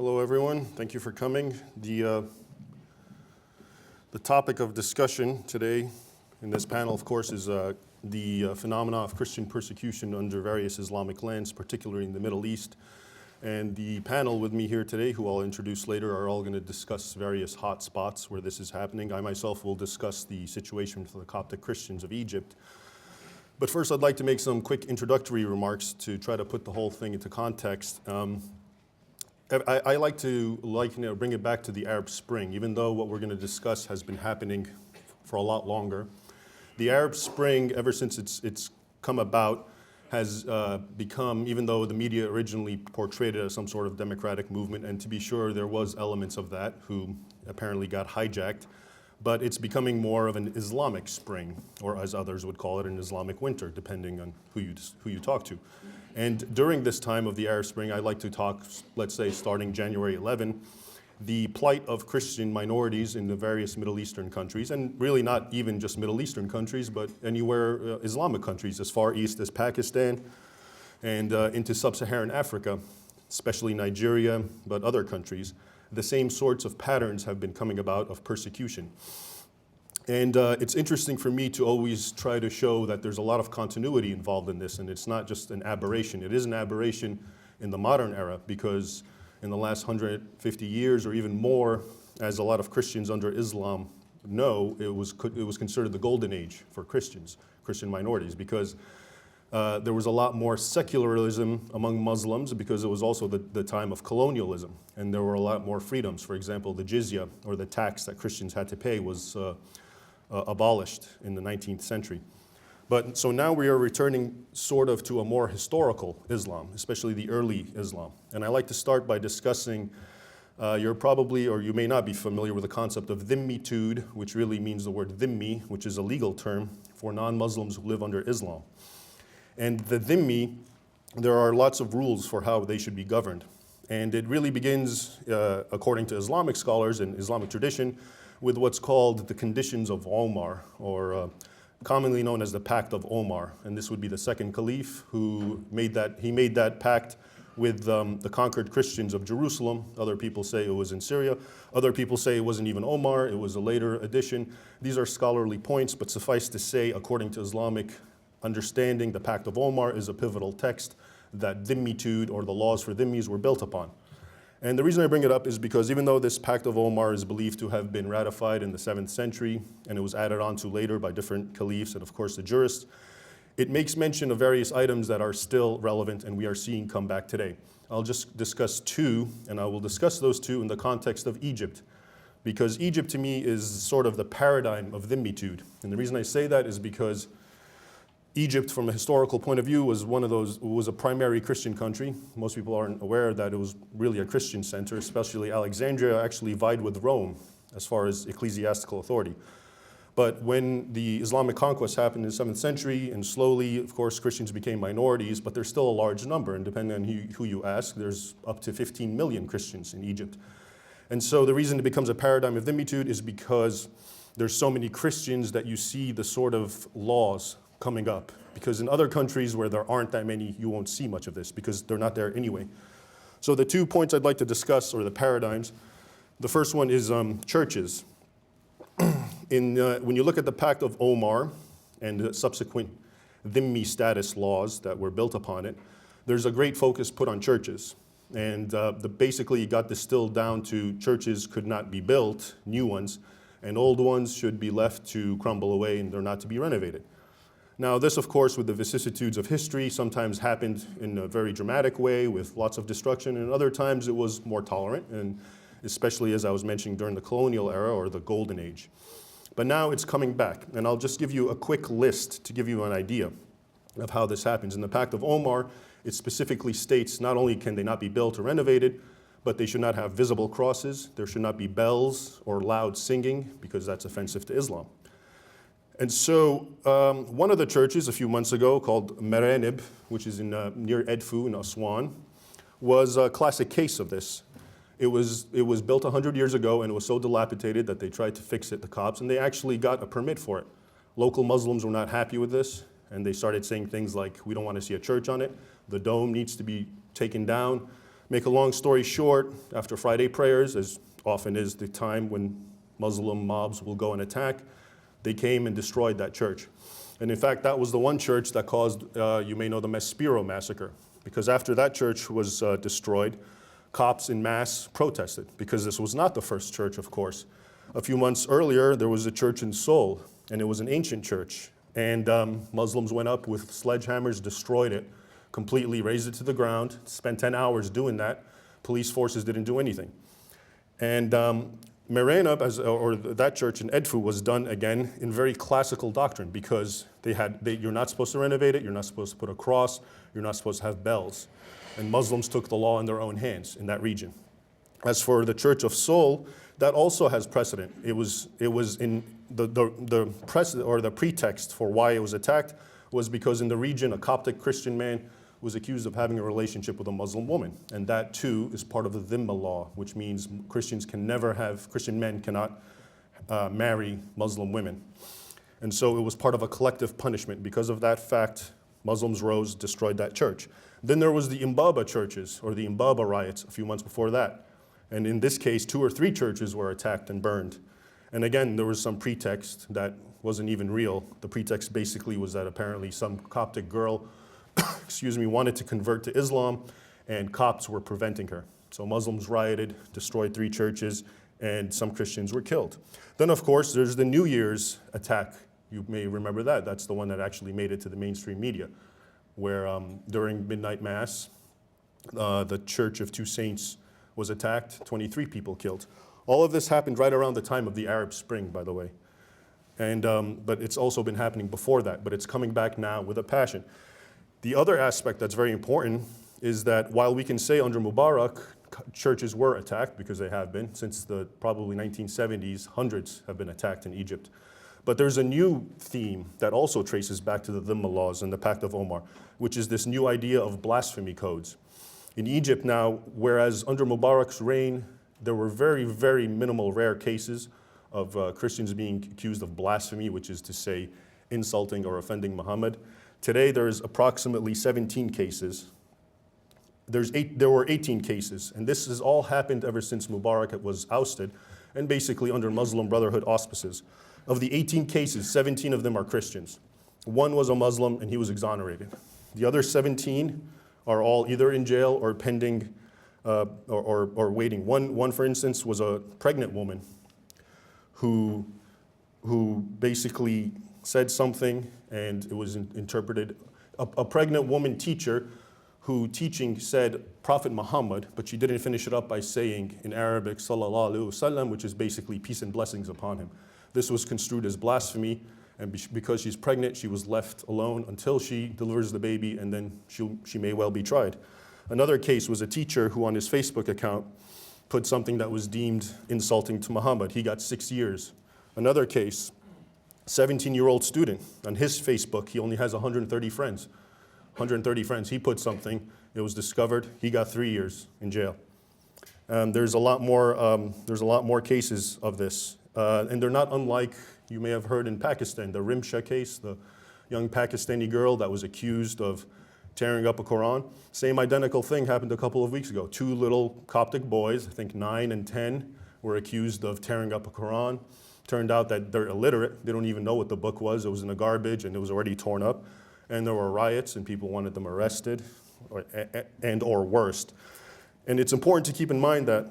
Hello, everyone. Thank you for coming. The topic of discussion today in this panel, of course, is the phenomena of Christian persecution under various Islamic lands, particularly in the Middle East. And the panel with me here today, who I'll introduce later, are all going to discuss various hot spots where this is happening. I myself will discuss the situation for the Coptic Christians of Egypt. But first, I'd like to make some quick introductory remarks to try to put the whole thing into context. I like to bring it back to the Arab Spring, even though what we're going to discuss has been happening for a lot longer. The Arab Spring, ever since it's come about, has become, even though the media originally portrayed it as some sort of democratic movement, and to be sure there was elements of that who apparently got hijacked, but it's becoming more of an Islamic spring, or as others would call it, an Islamic winter, depending on who you talk to. And during this time of the Arab Spring, I like to talk, let's say, starting January 11, the plight of Christian minorities in the various Middle Eastern countries, and really not even just Middle Eastern countries, but anywhere Islamic countries, as far east as Pakistan and into sub-Saharan Africa, especially Nigeria, but other countries. The same sorts of patterns have been coming about of persecution. And it's interesting for me to always try to show that there's a lot of continuity involved in this, and it's not just an aberration. It is an aberration in the modern era, because in the last 150 years or even more, as a lot of Christians under Islam know, it was considered the golden age for Christians, Christian minorities, because there was a lot more secularism among Muslims, because it was also the time of colonialism, and there were a lot more freedoms. For example, the jizya, or the tax that Christians had to pay, was abolished in the 19th century. But so now we are returning sort of to a more historical Islam, especially the early Islam. And I like to start by discussing, you're probably, or you may not be familiar with the concept of dhimmitude, which really means the word dhimmi, which is a legal term for non-Muslims who live under Islam. And the dhimmi, there are lots of rules for how they should be governed. And it really begins, according to Islamic scholars and Islamic tradition, with what's called the conditions of Omar, or commonly known as the Pact of Omar. And this would be the second caliph who made that pact with the conquered Christians of Jerusalem. Other people say it was in Syria. Other people say it wasn't even Omar, it was a later addition. These are scholarly points, but suffice to say, according to Islamic understanding, the Pact of Omar is a pivotal text that dhimmitude, or the laws for dhimmis, were built upon. And the reason I bring it up is because even though this Pact of Omar is believed to have been ratified in the 7th century, and it was added on to later by different caliphs and of course the jurists, it makes mention of various items that are still relevant and we are seeing come back today. I'll just discuss two, and I will discuss those two in the context of Egypt, because Egypt to me is sort of the paradigm of dhimmitude. And the reason I say that is because Egypt, from a historical point of view, was a primary Christian country. Most people aren't aware that it was really a Christian center, especially Alexandria actually vied with Rome as far as ecclesiastical authority. But when the Islamic conquest happened in the 7th century, and slowly, of course, Christians became minorities, but there's still a large number, and depending on who you ask, there's up to 15 million Christians in Egypt. And so the reason it becomes a paradigm of dhimmitude is because there's so many Christians that you see the sort of laws coming up, because in other countries where there aren't that many, you won't see much of this because they're not there anyway. So the 2 points I'd like to discuss, or the paradigms, the first one is churches. When you look at the Pact of Omar and the subsequent dhimmi status laws that were built upon it, there's a great focus put on churches. And basically it got distilled down to churches could not be built, new ones, and old ones should be left to crumble away and they're not to be renovated. Now this, of course, with the vicissitudes of history, sometimes happened in a very dramatic way with lots of destruction, and other times it was more tolerant, and especially as I was mentioning during the colonial era or the golden age. But now it's coming back, and I'll just give you a quick list to give you an idea of how this happens. In the Pact of Omar, it specifically states not only can they not be built or renovated, but they should not have visible crosses, there should not be bells or loud singing, because that's offensive to Islam. And so one of the churches a few months ago called Merenib, which is near Edfu in Aswan, was a classic case of this. It was built 100 years ago and it was so dilapidated that they tried to fix it, the cops, and they actually got a permit for it. Local Muslims were not happy with this, and they started saying things like, we don't want to see a church on it, the dome needs to be taken down. Make a long story short, after Friday prayers, as often is the time when Muslim mobs will go and attack, they came and destroyed that church. And in fact, that was the one church that caused, you may know, the Maspero massacre. Because after that church was destroyed, Copts in mass protested, because this was not the first church, of course. A few months earlier, there was a church in Seoul, and it was an ancient church. And Muslims went up with sledgehammers, destroyed it, completely razed it to the ground, spent 10 hours doing that. Police forces didn't do anything. And Merenab, or that church in Edfu, was done again in very classical doctrine, because you're not supposed to renovate it, you're not supposed to put a cross, you're not supposed to have bells. And Muslims took the law in their own hands in that region. As for the Church of Seoul, that also has precedent. It was in the pretext for why it was attacked was because in the region a Coptic Christian man was accused of having a relationship with a Muslim woman. And that too is part of the Dhimma law, which means Christian men cannot marry Muslim women. And so it was part of a collective punishment. Because of that fact, Muslims rose, destroyed that church. Then there was the Imbaba churches, or the Imbaba riots a few months before that. And in this case, 2 or 3 churches were attacked and burned. And again, there was some pretext that wasn't even real. The pretext basically was that apparently some Coptic girl, wanted to convert to Islam, and Copts were preventing her. So Muslims rioted, destroyed 3 churches, and some Christians were killed. Then, of course, there's the New Year's attack. You may remember that. That's the one that actually made it to the mainstream media, where during midnight mass, the Church of Two Saints was attacked, 23 people killed. All of this happened right around the time of the Arab Spring, by the way. And, but it's also been happening before that, but it's coming back now with a passion. The other aspect that's very important is that while we can say under Mubarak, churches were attacked, because they have been, since the probably 1970s, hundreds have been attacked in Egypt. But there's a new theme that also traces back to the Dhimma laws and the Pact of Omar, which is this new idea of blasphemy codes. In Egypt now, whereas under Mubarak's reign, there were very, very minimal rare cases of Christians being accused of blasphemy, which is to say insulting or offending Muhammad. Today, there's approximately 17 cases. There were 18 cases, and this has all happened ever since Mubarak was ousted, and basically under Muslim Brotherhood auspices. Of the 18 cases, 17 of them are Christians. 1 was a Muslim, and he was exonerated. The other 17 are all either in jail or pending or waiting. One, for instance, was a pregnant woman who basically said something, and it was interpreted. A pregnant woman teacher who teaching said Prophet Muhammad, but she didn't finish it up by saying in Arabic, Sallallahu Alaihi Wasallam, which is basically peace and blessings upon him. This was construed as blasphemy, and because she's pregnant, she was left alone until she delivers the baby, and then she may well be tried. Another case was a teacher who on his Facebook account put something that was deemed insulting to Muhammad. He got 6 years. Another case, 17-year-old student. On his Facebook, he only has 130 friends. 130 friends. He put something. It was discovered. He got 3 years in jail. There's a lot more cases of this. And they're not unlike, you may have heard in Pakistan, the Rimsha case, the young Pakistani girl that was accused of tearing up a Quran. Same identical thing happened a couple of weeks ago. 2 little Coptic boys, I think 9 and 10, were accused of tearing up a Quran. Turned out that they're illiterate. They don't even know what the book was. It was in the garbage and it was already torn up. And there were riots and people wanted them arrested or worse. And it's important to keep in mind that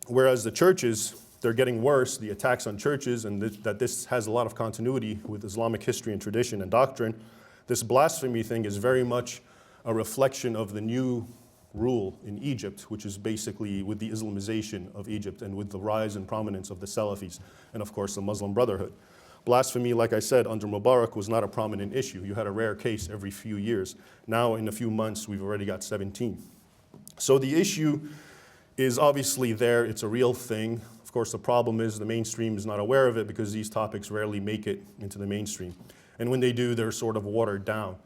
whereas the churches, they're getting worse, the attacks on churches, and that this has a lot of continuity with Islamic history and tradition and doctrine, this blasphemy thing is very much a reflection of the new rule in Egypt, which is basically with the Islamization of Egypt and with the rise and prominence of the Salafis and, of course, the Muslim Brotherhood. Blasphemy, like I said, under Mubarak was not a prominent issue. You had a rare case every few years. Now, in a few months, we've already got 17. So the issue is obviously there. It's a real thing. Of course, the problem is the mainstream is not aware of it because these topics rarely make it into the mainstream. And when they do, they're sort of watered down.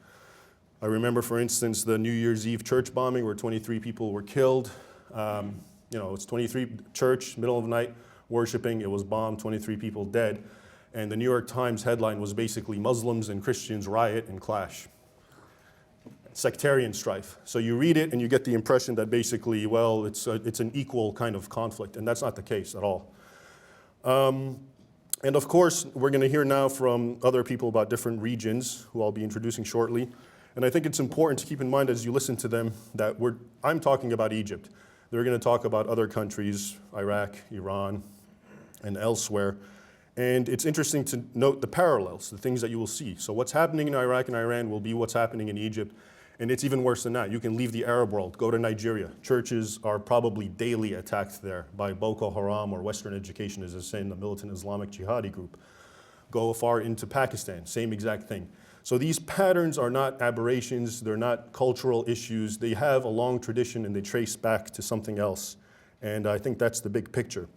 I remember, for instance, the New Year's Eve church bombing where 23 people were killed. It's 23 church, middle of the night, worshiping. It was bombed, 23 people dead. And the New York Times headline was basically Muslims and Christians riot and clash. sectarian strife. So you read it and you get the impression that basically, well, it's an equal kind of conflict, and that's not the case at all. And of course, we're going to hear now from other people about different regions, who I'll be introducing shortly. And I think it's important to keep in mind as you listen to them that I'm talking about Egypt. They're going to talk about other countries, Iraq, Iran, and elsewhere. And it's interesting to note the parallels, the things that you will see. So what's happening in Iraq and Iran will be what's happening in Egypt. And it's even worse than that. You can leave the Arab world, go to Nigeria. Churches are probably daily attacked there by Boko Haram, or Western Education, as I say, in the militant Islamic jihadi group. Go far into Pakistan, same exact thing. So these patterns are not aberrations, they're not cultural issues. They have a long tradition and they trace back to something else. And I think that's the big picture.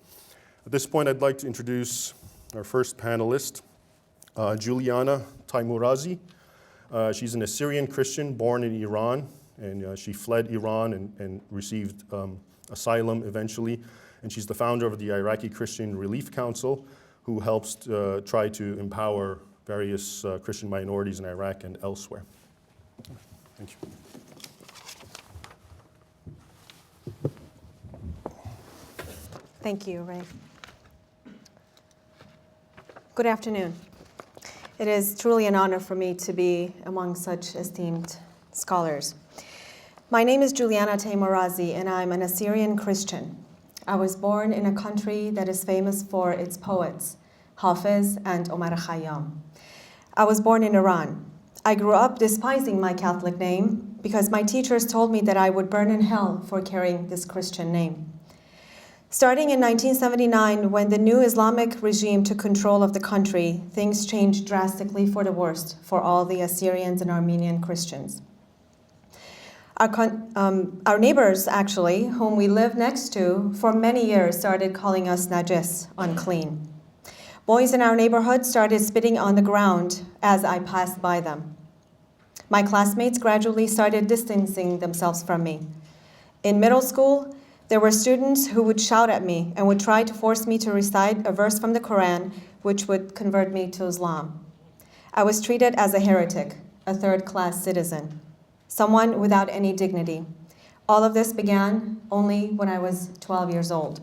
At this point, I'd like to introduce our first panelist, Juliana Taimoorazy. She's an Assyrian Christian born in Iran, and she fled Iran and received asylum eventually. And she's the founder of the Iraqi Christian Relief Council, who helps try to empower various Christian minorities in Iraq and elsewhere. Thank you. Thank you, Ray. Good afternoon. It is truly an honor for me to be among such esteemed scholars. My name is Juliana Taimoorazy, and I'm an Assyrian Christian. I was born in a country that is famous for its poets, Hafiz and Omar Khayyam. I was born in Iran. I grew up despising my Catholic name because my teachers told me that I would burn in hell for carrying this Christian name. Starting in 1979, when the new Islamic regime took control of the country, things changed drastically for the worst for all the Assyrians and Armenian Christians. Our neighbors, actually, whom we lived next to for many years, started calling us najis, unclean. Boys in our neighborhood started spitting on the ground as I passed by them. My classmates gradually started distancing themselves from me. In middle school, there were students who would shout at me and would try to force me to recite a verse from the Quran, which would convert me to Islam. I was treated as a heretic, a third-class citizen, someone without any dignity. All of this began only when I was 12 years old.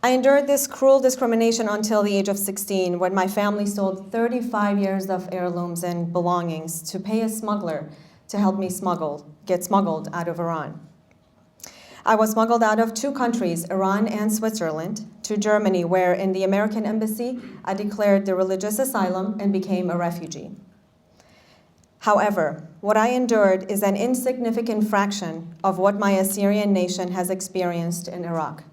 I endured this cruel discrimination until the age of 16, when my family sold 35 years of heirlooms and belongings to pay a smuggler to help me get smuggled out of Iran. I was smuggled out of 2 countries, Iran and Switzerland, to Germany, where in the American embassy, I declared the religious asylum and became a refugee. However, what I endured is an insignificant fraction of what my Assyrian nation has experienced in Iraq.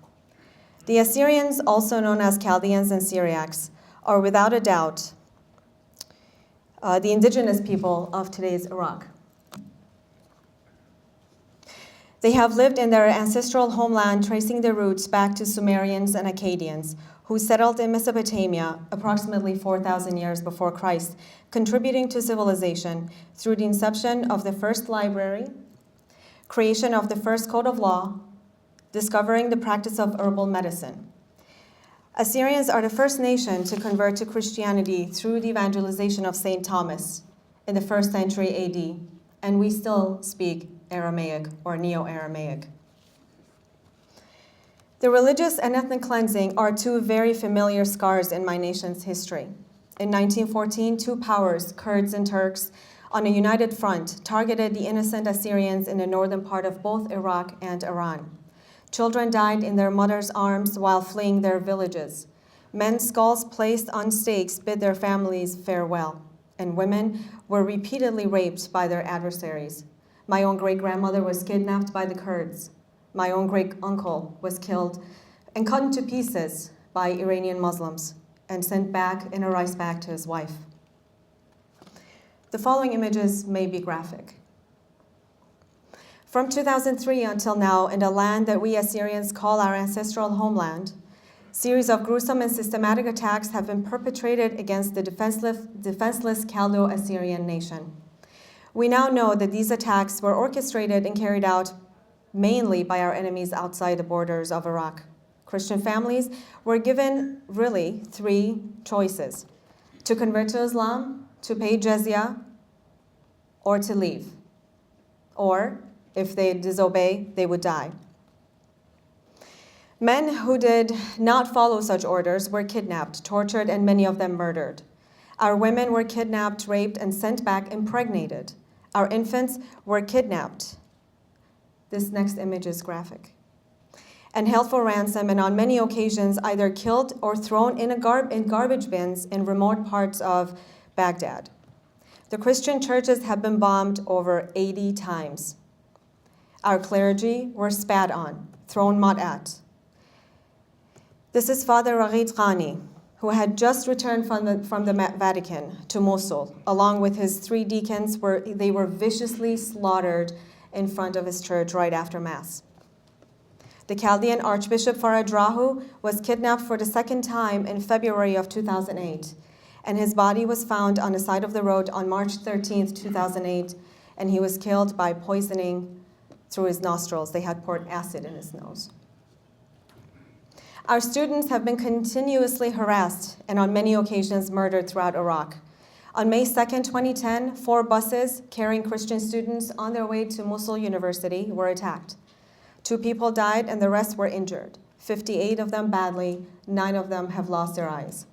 The Assyrians, also known as Chaldeans and Syriacs, are without a doubt the indigenous people of today's Iraq. They have lived in their ancestral homeland, tracing their roots back to Sumerians and Akkadians, who settled in Mesopotamia approximately 4,000 years before Christ, contributing to civilization through the inception of the first library, creation of the first code of law, discovering the practice of herbal medicine. Assyrians are the first nation to convert to Christianity through the evangelization of St. Thomas in the 1st century AD, and we still speak Aramaic or Neo-Aramaic. The religious and ethnic cleansing are 2 very familiar scars in my nation's history. In 1914, 2 powers, Kurds and Turks, on a united front, targeted the innocent Assyrians in the northern part of both Iraq and Iran. Children died in their mothers' arms while fleeing their villages. Men's skulls placed on stakes bid their families farewell, and women were repeatedly raped by their adversaries. My own great-grandmother was kidnapped by the Kurds. My own great-uncle was killed and cut into pieces by Iranian Muslims and sent back in a rice bag to his wife. The following images may be graphic. From 2003 until now, in the land that we Assyrians call our ancestral homeland, series of gruesome and systematic attacks have been perpetrated against the defenseless Chaldo-Assyrian nation. We now know that these attacks were orchestrated and carried out mainly by our enemies outside the borders of Iraq. Christian families were given really 3 choices: to convert to Islam, to pay jizya, or to leave. Or, if they disobey, they would die. Men who did not follow such orders were kidnapped, tortured, and many of them murdered. Our women were kidnapped, raped, and sent back impregnated. Our infants were kidnapped. This next image is graphic. And held for ransom, and on many occasions either killed or thrown in garbage bins in remote parts of Baghdad. The Christian churches have been bombed over 80 times. Our clergy were spat on, thrown mud at. This is Father Raghid Ghani, who had just returned from the Vatican to Mosul, along with his 3 deacons, where they were viciously slaughtered in front of his church right after Mass. The Chaldean Archbishop Farad Rahu was kidnapped for the 2nd time in February of 2008, and his body was found on the side of the road on March 13th, 2008, and he was killed by poisoning through his nostrils. They had poured acid in his nose. Our students have been continuously harassed and on many occasions murdered throughout Iraq. On May 2nd, 2010, 4 buses carrying Christian students on their way to Mosul University were attacked. 2 people died and the rest were injured, 58 of them badly, 9 of them have lost their eyes.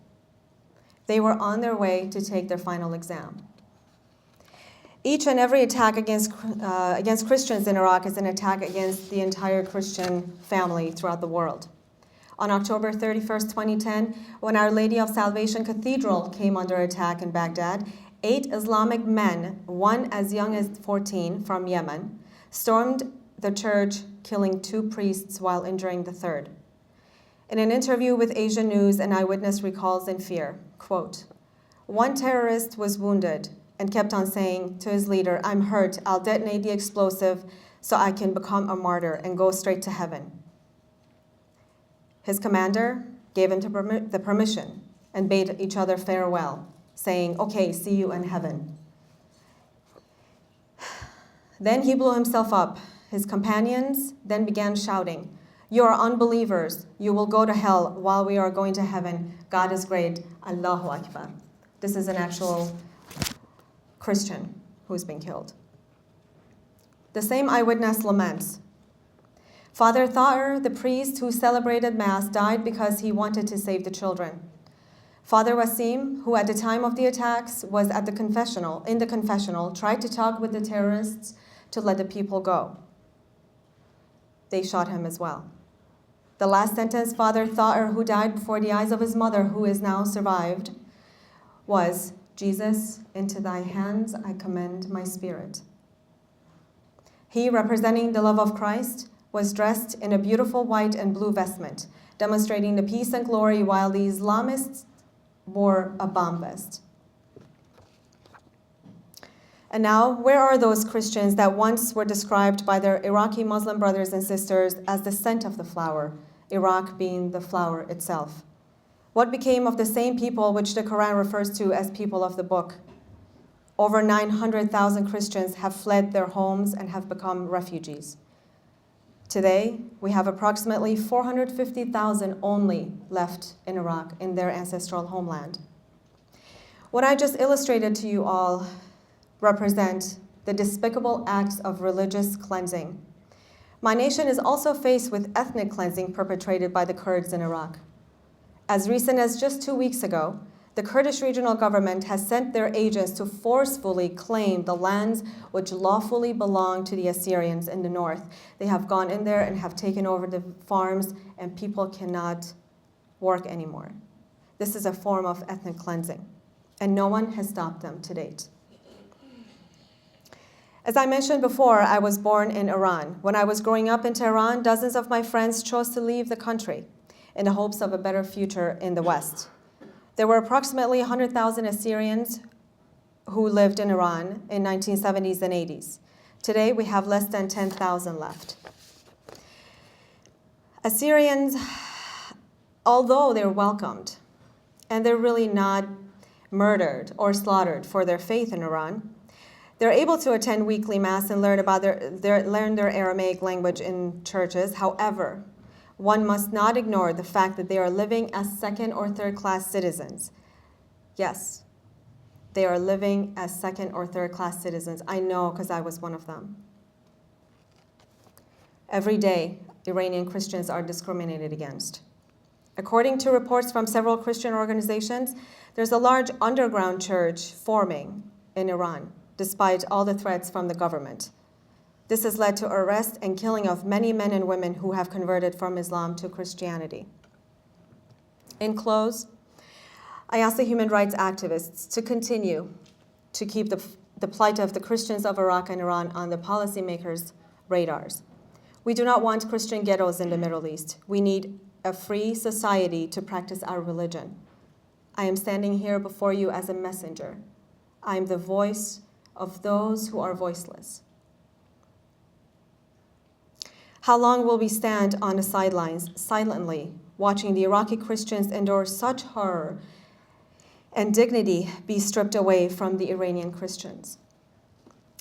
They were on their way to take their final exam. Each and every attack against Christians in Iraq is an attack against the entire Christian family throughout the world. On October 31st, 2010, when Our Lady of Salvation Cathedral came under attack in Baghdad, 8 Islamic men, one as young as 14 from Yemen, stormed the church, killing 2 priests while injuring the 3rd. In an interview with Asia News, an eyewitness recalls in fear, quote, "One terrorist was wounded and kept on saying to his leader, 'I'm hurt, I'll detonate the explosive so I can become a martyr and go straight to heaven.' His commander gave him the permission and bade each other farewell, saying, 'Okay, see you in heaven.' Then he blew himself up. His companions then began shouting, 'You are unbelievers. You will go to hell while we are going to heaven. God is great. Allahu Akbar.'" This is an actual Christian who's been killed. The same eyewitness laments, "Father Tha'ir, the priest who celebrated Mass, died because he wanted to save the children. Father Wasim, who at the time of the attacks was in the confessional, tried to talk with the terrorists to let the people go. They shot him as well. The last sentence Father Tha'ir, who died before the eyes of his mother, who is now survived, was, 'Jesus, into thy hands I commend my spirit.' He, representing the love of Christ, was dressed in a beautiful white and blue vestment, demonstrating the peace and glory, while the Islamists wore a bomb vest. And now, where are those Christians that once were described by their Iraqi Muslim brothers and sisters as the scent of the flower, Iraq being the flower itself? What became of the same people which the Quran refers to as people of the book? Over 900,000 Christians have fled their homes and have become refugees. Today, we have approximately 450,000 only left in Iraq, in their ancestral homeland. What I just illustrated to you all represent the despicable acts of religious cleansing. My nation is also faced with ethnic cleansing perpetrated by the Kurds in Iraq. As recent as just 2 weeks ago, the Kurdish regional government has sent their agents to forcefully claim the lands which lawfully belong to the Assyrians in the north. They have gone in there and have taken over the farms, and people cannot work anymore. This is a form of ethnic cleansing, and no one has stopped them to date. As I mentioned before, I was born in Iran. When I was growing up in Tehran, dozens of my friends chose to leave the country in the hopes of a better future in the West. There were approximately 100,000 Assyrians who lived in Iran in 1970s and 80s. Today, we have less than 10,000 left. Assyrians, although they're welcomed, and they're really not murdered or slaughtered for their faith in Iran, they're able to attend weekly Mass and learn their Aramaic language in churches. However, one must not ignore the fact that they are living as second or third class citizens. Yes, They are living as second or third class citizens. I know because I was one of them. Every day, Iranian Christians are discriminated against. According to reports from several Christian organizations, there's a large underground church forming in Iran, despite all the threats from the government. This has led to arrest and killing of many men and women who have converted from Islam to Christianity. In close, I ask the human rights activists to continue to keep the plight of the Christians of Iraq and Iran on the policymakers' radars. We do not want Christian ghettos in the Middle East. We need a free society to practice our religion. I am standing here before you as a messenger. I am the voice of those who are voiceless. How long will we stand on the sidelines silently, watching the Iraqi Christians endure such horror and dignity be stripped away from the Iranian Christians?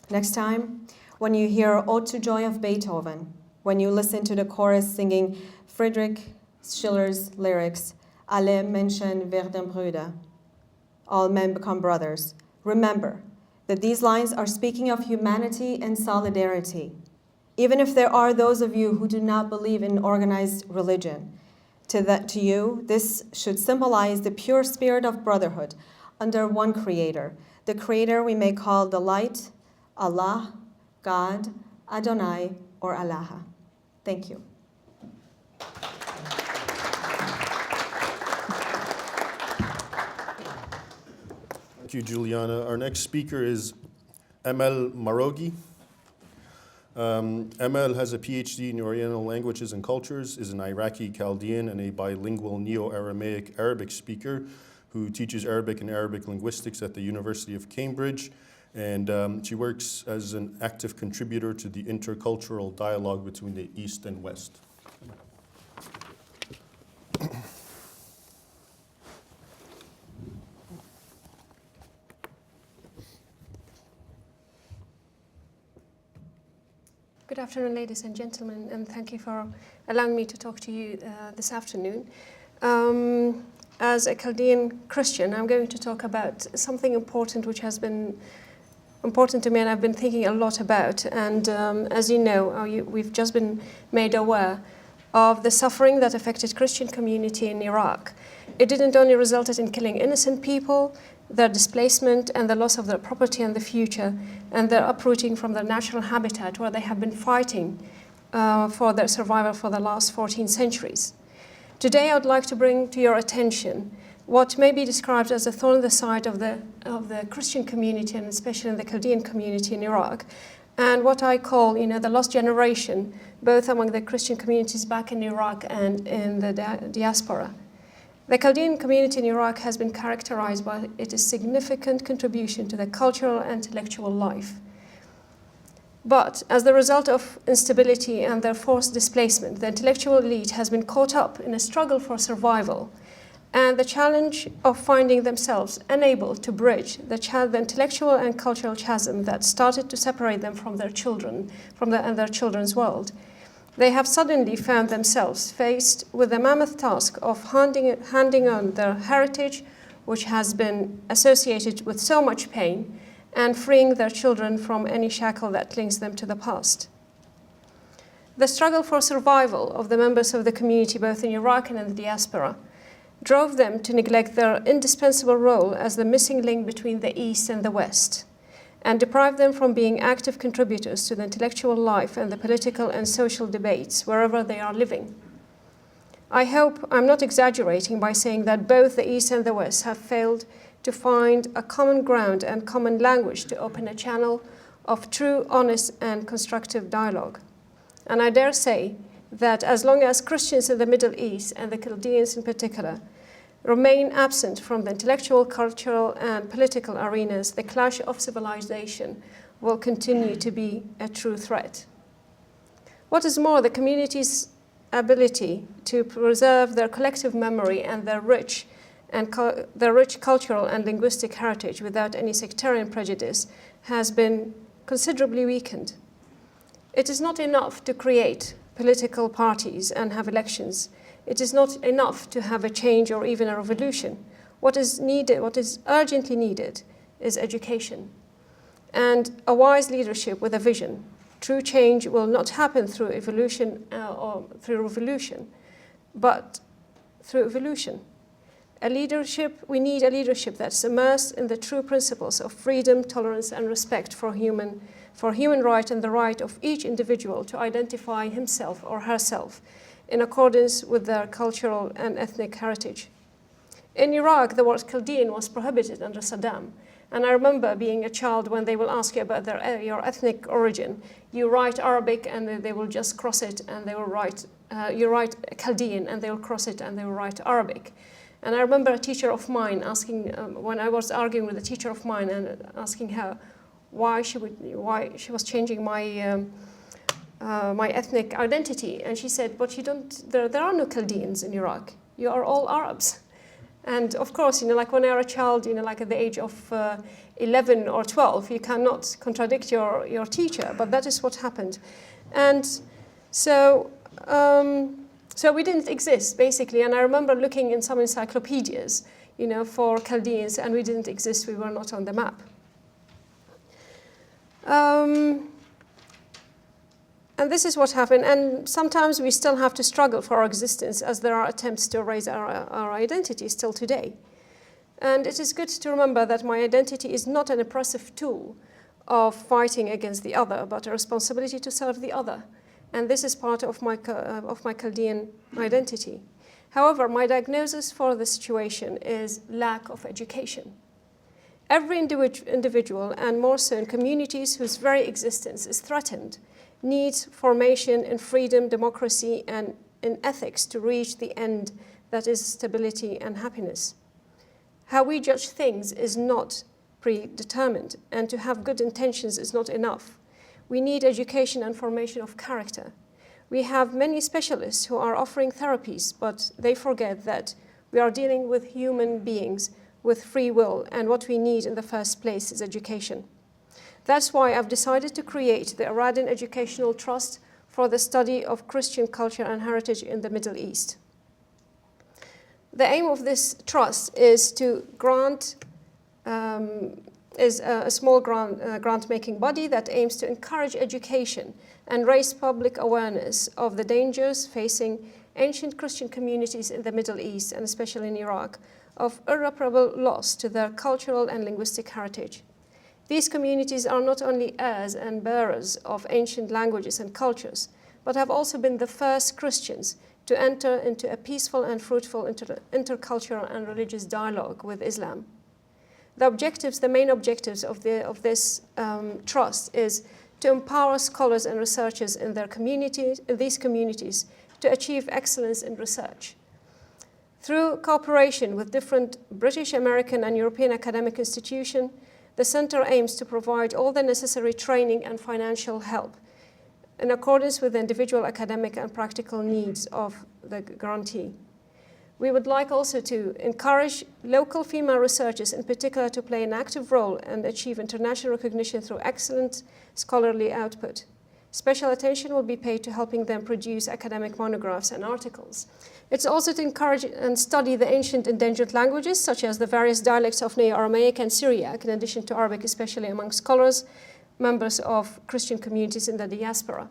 Next time, when you hear Ode to Joy of Beethoven, when you listen to the chorus singing Friedrich Schiller's lyrics, Alle Menschen werden Brüder, all men become brothers, remember that these lines are speaking of humanity and solidarity. Even if there are those of you who do not believe in organized religion, to you, this should symbolize the pure spirit of brotherhood under one creator, the creator we may call the light, Allah, God, Adonai, or Allah. Thank you. Thank you, Juliana. Our next speaker is Amal Marogy. Amal has a PhD in Oriental Languages and Cultures, is an Iraqi Chaldean and a bilingual Neo-Aramaic Arabic speaker who teaches Arabic and Arabic linguistics at the University of Cambridge. And she works as an active contributor to the intercultural dialogue between the East and West. Good afternoon, ladies and gentlemen, and thank you for allowing me to talk to you this afternoon. As a Chaldean Christian, I'm going to talk about something important which has been important to me and I've been thinking a lot about. And as you know, we've just been made aware of the suffering that affected Christian community in Iraq. It didn't only result in killing innocent people, their displacement and the loss of their property and the future, and their uprooting from their natural habitat where they have been fighting for their survival for the last 14 centuries. Today I would like to bring to your attention what may be described as a thorn in the side of the Christian community, and especially in the Chaldean community in Iraq, and what I call, the lost generation, both among the Christian communities back in Iraq and in the diaspora. The Chaldean community in Iraq has been characterized by its significant contribution to the cultural and intellectual life. But as the result of instability and their forced displacement, the intellectual elite has been caught up in a struggle for survival and the challenge of finding themselves unable to bridge the intellectual and cultural chasm that started to separate them from their children, and their children's world. They have suddenly found themselves faced with the mammoth task of handing on their heritage, which has been associated with so much pain, and freeing their children from any shackle that links them to the past. The struggle for survival of the members of the community, both in Iraq and in the diaspora, drove them to neglect their indispensable role as the missing link between the East and the West, and deprive them from being active contributors to the intellectual life and the political and social debates wherever they are living. I hope I'm not exaggerating by saying that both the East and the West have failed to find a common ground and common language to open a channel of true, honest, and constructive dialogue. And I dare say that as long as Christians in the Middle East, and the Chaldeans in particular, remain absent from the intellectual, cultural, and political arenas, the clash of civilization will continue to be a true threat. What is more, the community's ability to preserve their collective memory and their rich cultural and linguistic heritage without any sectarian prejudice has been considerably weakened. It is not enough to create political parties and have elections. It is not enough to have a change or even a revolution. What is needed, what is urgently needed, is education. And a wise leadership with a vision. True change will not happen through evolution or through revolution, but through evolution. We need a leadership that's immersed in the true principles of freedom, tolerance, and respect for human right and the right of each individual to identify himself or herself in accordance with their cultural and ethnic heritage. In Iraq, the word Chaldean was prohibited under Saddam. And I remember being a child when they will ask you about your ethnic origin. You write Arabic and they will just cross it and they will write, you write Chaldean and they will cross it and they will write Arabic. And I remember a teacher of mine asking, when I was arguing with a teacher of mine and asking her why she was changing my my ethnic identity. And she said, but there are no Chaldeans in Iraq. You are all Arabs. And of course, like when you're a child, like at the age of 11 or 12, you cannot contradict your teacher, but that is what happened. And so we didn't exist, basically. And I remember looking in some encyclopedias, for Chaldeans, and we didn't exist. We were not on the map. And this is what happened. And sometimes we still have to struggle for our existence, as there are attempts to erase our identity still today. And it is good to remember that my identity is not an oppressive tool of fighting against the other, but a responsibility to serve the other. And this is part of my Chaldean identity. However, my diagnosis for the situation is lack of education. Every individual, and more so in communities whose very existence is threatened, needs formation in freedom, democracy, and in ethics to reach the end that is stability and happiness. How we judge things is not predetermined, and to have good intentions is not enough. We need education and formation of character. We have many specialists who are offering therapies, but they forget that we are dealing with human beings with free will, and what we need in the first place is education. That's why I've decided to create the Aradan Educational Trust for the study of Christian culture and heritage in the Middle East. The aim of this trust is to is a small grant-making body that aims to encourage education and raise public awareness of the dangers facing ancient Christian communities in the Middle East, and especially in Iraq, of irreparable loss to their cultural and linguistic heritage. These communities are not only heirs and bearers of ancient languages and cultures, but have also been the first Christians to enter into a peaceful and fruitful intercultural and religious dialogue with Islam. The main objectives of this trust is to empower scholars and researchers in these communities to achieve excellence in research. Through cooperation with different British, American, and European academic institutions, the Center aims to provide all the necessary training and financial help in accordance with the individual academic and practical needs of the grantee. We would like also to encourage local female researchers in particular to play an active role and achieve international recognition through excellent scholarly output. Special attention will be paid to helping them produce academic monographs and articles. It's also to encourage and study the ancient endangered languages, such as the various dialects of Neo-Aramaic and Syriac, in addition to Arabic, especially among scholars, members of Christian communities in the diaspora.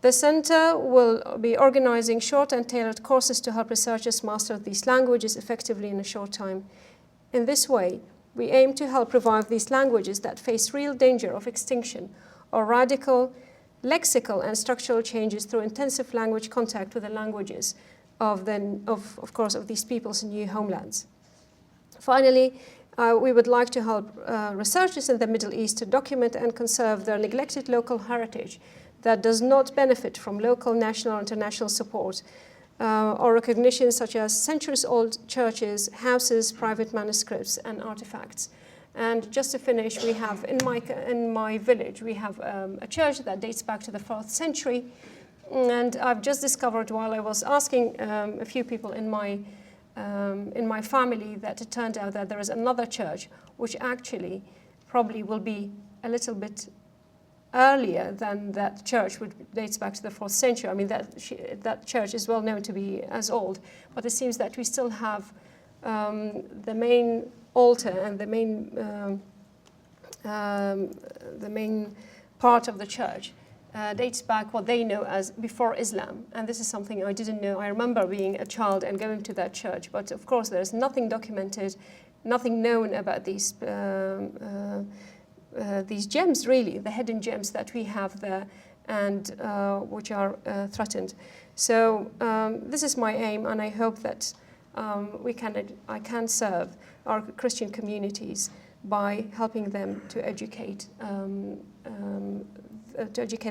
The Center will be organizing short and tailored courses to help researchers master these languages effectively in a short time. In this way, we aim to help revive these languages that face real danger of extinction or radical lexical and structural changes through intensive language contact with the languages of these peoples in new homelands. Finally, we would like to help researchers in the Middle East to document and conserve their neglected local heritage that does not benefit from local, national, or international support or recognition, such as centuries-old churches, houses, private manuscripts, and artifacts. And just to finish, we have in my village, we have a church that dates back to the 4th century. And I've just discovered while I was asking a few people in my family that it turned out that there is another church which actually probably will be a little bit earlier than that church, which dates back to the 4th century. I mean, that church is well known to be as old, but it seems that we still have the main altar and the main the main part of the church dates back what they know as before Islam. And this is something I didn't know. I remember being a child and going to that church. But of course, there's nothing documented, nothing known about these gems, really, the hidden gems that we have there and which are threatened. So this is my aim, and I hope that I can serve our Christian communities by helping them to educate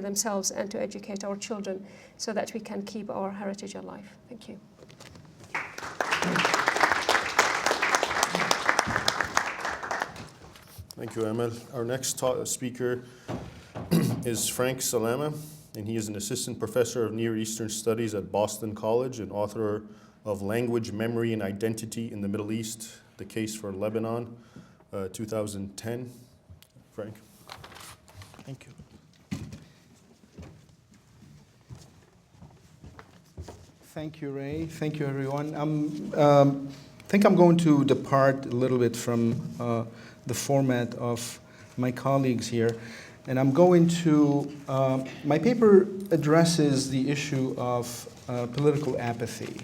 themselves and to educate our children so that we can keep our heritage alive. Thank you. Thank you, Amal. Our next speaker is Franck Salameh, and he is an assistant professor of Near Eastern Studies at Boston College and author of Language, Memory, and Identity in the Middle East, The Case for Lebanon, 2010. Franck. Thank you. Thank you, Ray. Thank you, everyone. I think I'm going to depart a little bit from the format of my colleagues here. And I'm going to, my paper addresses the issue of political apathy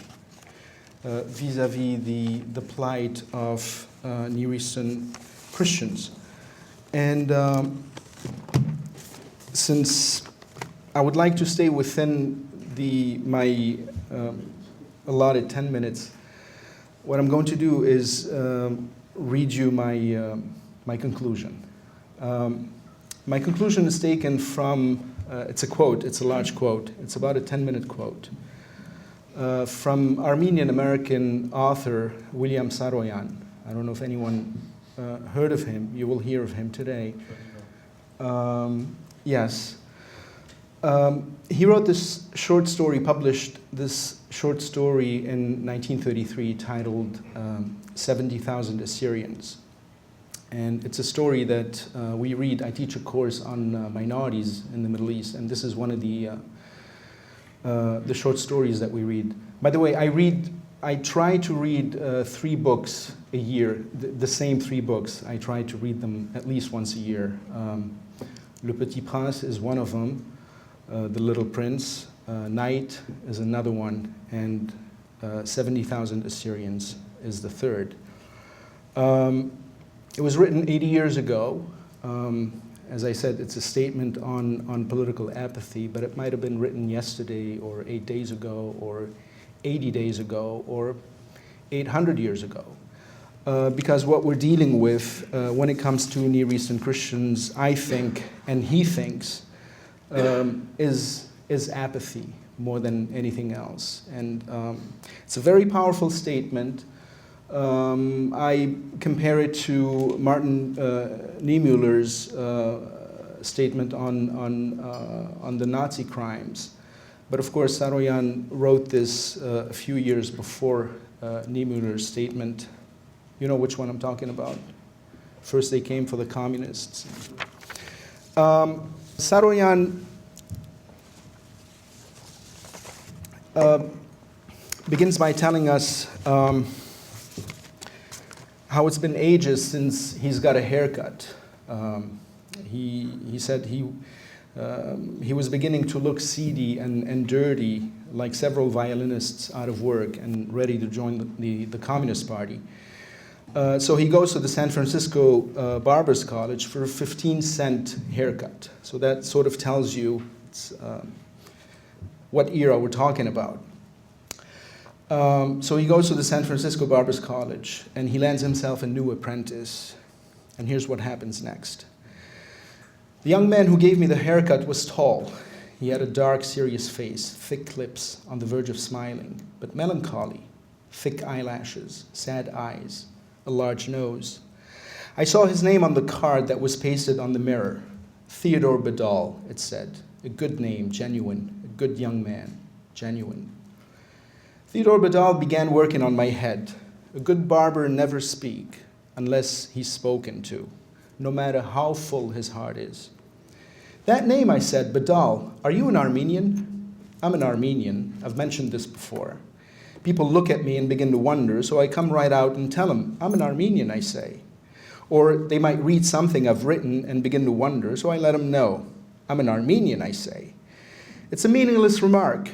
vis-a-vis the plight of Near Eastern Christians. And since I would like to stay within my allotted 10 minutes, what I'm going to do is read you my conclusion. My conclusion is taken from, it's a quote, it's a large quote, it's about a 10-minute quote, from Armenian-American author William Saroyan. I don't know if anyone heard of him. You will hear of him today. Yes. He wrote this short story, published this short story in 1933 titled 70,000 Assyrians. And it's a story that we read. I teach a course on minorities in the Middle East, and this is one of the short stories that we read. By the way, I try to read 3 books a year, the same 3 books. I try to read them at least once a year. Le Petit Prince is one of them, The Little Prince, Night is another one, and 70,000 Assyrians is the third. It was written 80 years ago. As I said, it's a statement on political apathy, but it might have been written yesterday or 8 days ago or 80 days ago or 800 years ago. Because what we're dealing with when it comes to Near Eastern Christians, I think, and he thinks, is apathy more than anything else. And it's a very powerful statement. I compare it to Martin Niemöller's statement on the Nazi crimes. But of course, Saroyan wrote this a few years before Niemöller's statement. You know which one I'm talking about. First they came for the communists. Saroyan begins by telling us how it's been ages since he's got a haircut. He said he was beginning to look seedy and dirty, like several violinists out of work and ready to join the Communist Party. So he goes to the San Francisco Barbers College for a 15-cent haircut. So that sort of tells you what era we're talking about. So he goes to the San Francisco Barbers College, and he lands himself a new apprentice. And here's what happens next. The young man who gave me the haircut was tall. He had a dark, serious face, thick lips on the verge of smiling, but melancholy, thick eyelashes, sad eyes, a large nose. I saw his name on the card that was pasted on the mirror. Theodore Bedal, it said. A good name, genuine. A good young man, genuine. Theodore Bedal began working on my head. A good barber never speak unless he's spoken to, no matter how full his heart is. That name, I said, Bedal, are you an Armenian? I'm an Armenian. I've mentioned this before. People look at me and begin to wonder, so I come right out and tell them, I'm an Armenian, I say. Or they might read something I've written and begin to wonder, so I let them know. I'm an Armenian, I say. It's a meaningless remark,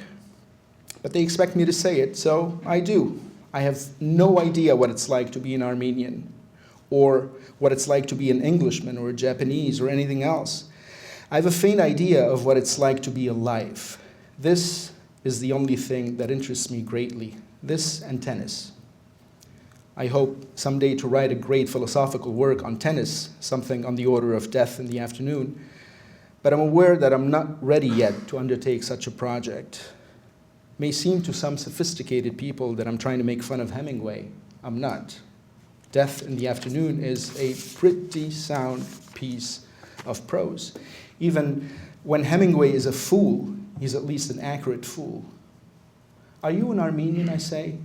but they expect me to say it, so I do. I have no idea what it's like to be an Armenian, or what it's like to be an Englishman or a Japanese or anything else. I have a faint idea of what it's like to be alive. This is the only thing that interests me greatly. This and tennis. I hope someday to write a great philosophical work on tennis, something on the order of Death in the Afternoon, but I'm aware that I'm not ready yet to undertake such a project. It may seem to some sophisticated people that I'm trying to make fun of Hemingway. I'm not. Death in the Afternoon is a pretty sound piece of prose. Even when Hemingway is a fool, he's at least an accurate fool. Are you an Armenian, I say?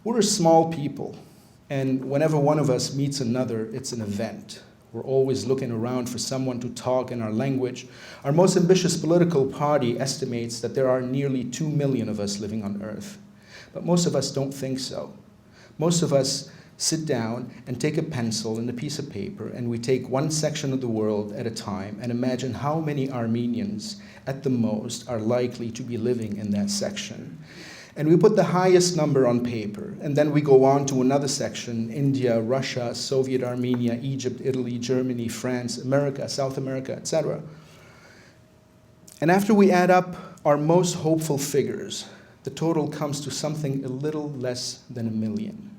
We're a small people, and whenever one of us meets another, it's an event. We're always looking around for someone to talk in our language. Our most ambitious political party estimates that there are nearly 2 million of us living on Earth. But most of us don't think so. Most of us sit down and take a pencil and a piece of paper, and we take one section of the world at a time and imagine how many Armenians, at the most, are likely to be living in that section. And we put the highest number on paper, and then we go on to another section: India, Russia, Soviet Armenia, Egypt, Italy, Germany, France, America, South America, etc. And after we add up our most hopeful figures, the total comes to something a little less than 1 million.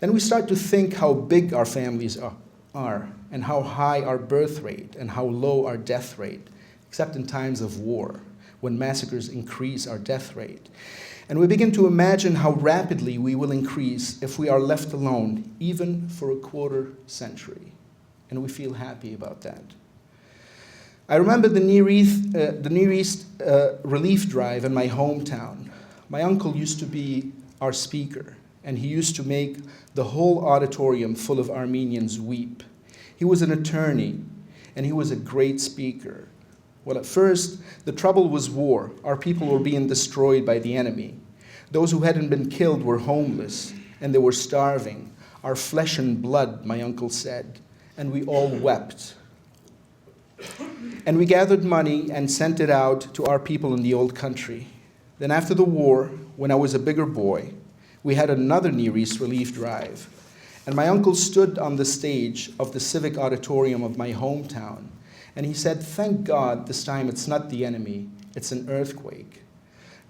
Then we start to think how big our families are, and how high our birth rate, and how low our death rate, except in times of war, when massacres increase our death rate. And we begin to imagine how rapidly we will increase if we are left alone, even for a quarter century. And we feel happy about that. I remember the Near East relief drive in my hometown. My uncle used to be our speaker, and he used to make the whole auditorium full of Armenians weep. He was an attorney, and he was a great speaker. Well, at first, the trouble was war. Our people were being destroyed by the enemy. Those who hadn't been killed were homeless, and they were starving. Our flesh and blood, my uncle said, and we all wept. And we gathered money and sent it out to our people in the old country. Then after the war, when I was a bigger boy, we had another Near East relief drive. And my uncle stood on the stage of the civic auditorium of my hometown, and he said, "Thank God this time it's not the enemy, it's an earthquake.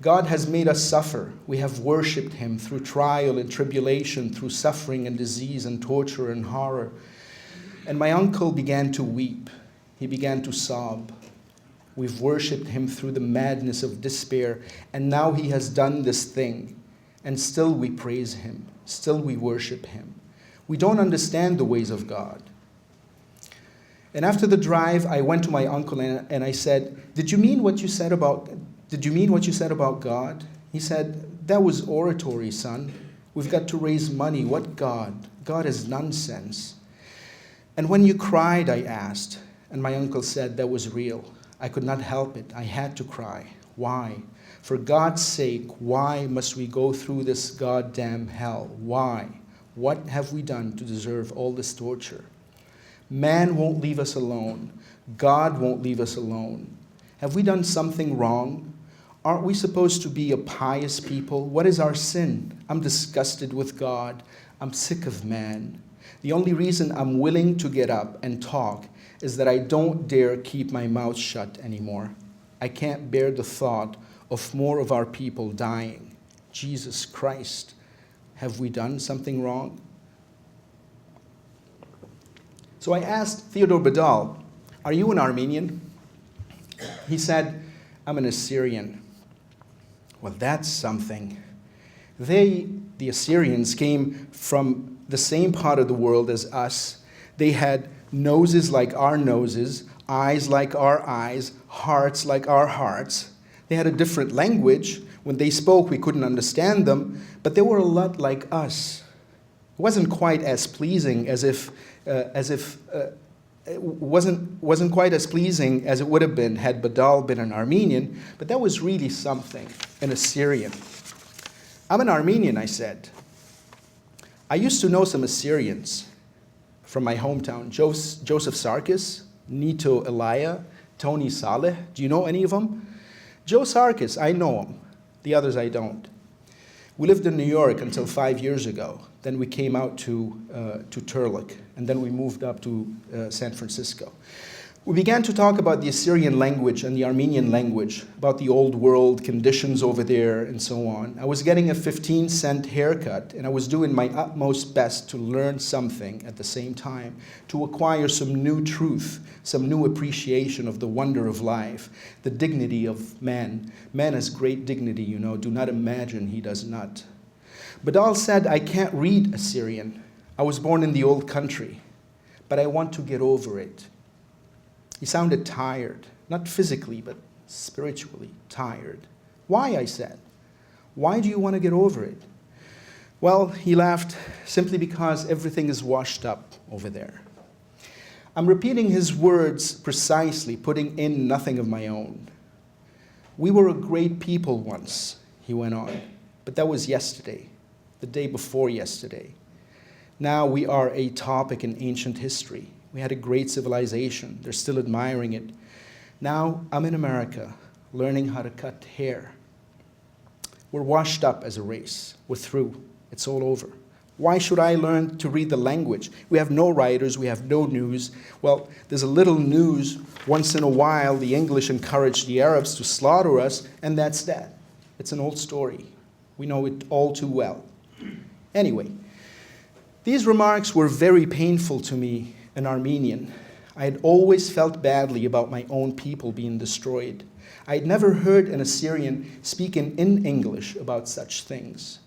God has made us suffer. We have worshipped him through trial and tribulation, through suffering and disease and torture and horror." And my uncle began to weep. He began to sob. We've worshipped him through the madness of despair, and now he has done this thing. And still we praise him. Still we worship him. We don't understand the ways of God. And after the drive, I went to my uncle and I said, Did you mean what you said about God? He said, "That was oratory, son. We've got to raise money. What God? God is nonsense." "And when you cried," I asked, and my uncle said that was real. I could not help it. I had to cry. Why? For God's sake, why must we go through this goddamn hell? Why? What have we done to deserve all this torture? Man won't leave us alone. God won't leave us alone. Have we done something wrong? Aren't we supposed to be a pious people? What is our sin? I'm disgusted with God. I'm sick of man. The only reason I'm willing to get up and talk is that I don't dare keep my mouth shut anymore. I can't bear the thought of more of our people dying. Jesus Christ, have we done something wrong? So I asked Theodore Badal, "Are you an Armenian?" He said, "I'm an Assyrian." Well, that's something. They, the Assyrians, came from the same part of the world as us. They had noses like our noses, eyes like our eyes, hearts like our hearts. They had a different language. When they spoke, we couldn't understand them, but they were a lot like us. It wasn't quite as pleasing it wasn't quite as pleasing as it would have been had Badal been an Armenian, but that was really something, an Assyrian. "I'm an Armenian," I said. "I used to know some Assyrians. from my hometown. Joseph Sarkis, Nito Elia, Tony Saleh. Do you know any of them? Joe Sarkis, I know him. The others I don't. We lived in New York until 5 years ago. Then we came out to Turlock, and then we moved up to San Francisco. We began to talk about the Assyrian language and the Armenian language, about the old world, conditions over there, and so on. I was getting a 15-cent haircut, and I was doing my utmost best to learn something at the same time, to acquire some new truth, some new appreciation of the wonder of life, the dignity of man. Man has great dignity, you know. Do not imagine he does not. Badal said, I can't read Assyrian. I was born in the old country, but I want to get over it. He sounded tired, not physically, but spiritually tired. Why, I said. Why do you want to get over it? Well, he laughed, simply because everything is washed up over there. I'm repeating his words precisely, putting in nothing of my own. We were a great people once, he went on, but that was yesterday, the day before yesterday. Now we are a topic in ancient history. We had a great civilization. They're still admiring it. Now I'm in America, learning how to cut hair. We're washed up as a race. We're through. It's all over. Why should I learn to read the language? We have no writers. We have no news. Well, there's a little news. Once in a while, the English encourage the Arabs to slaughter us, and that's that. It's an old story. We know it all too well. Anyway, these remarks were very painful to me, an Armenian. I had always felt badly about my own people being destroyed. I had never heard an Assyrian speaking in English about such things.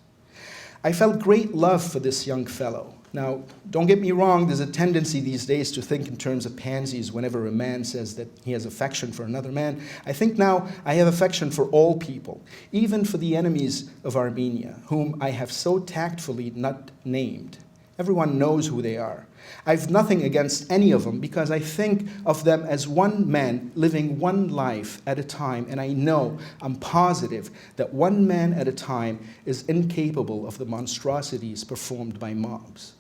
I felt great love for this young fellow. Now, don't get me wrong, there's a tendency these days to think in terms of pansies whenever a man says that he has affection for another man. I think now I have affection for all people, even for the enemies of Armenia, whom I have so tactfully not named. Everyone knows who they are. I've nothing against any of them because I think of them as one man living one life at a time, and I know, I'm positive, that one man at a time is incapable of the monstrosities performed by mobs.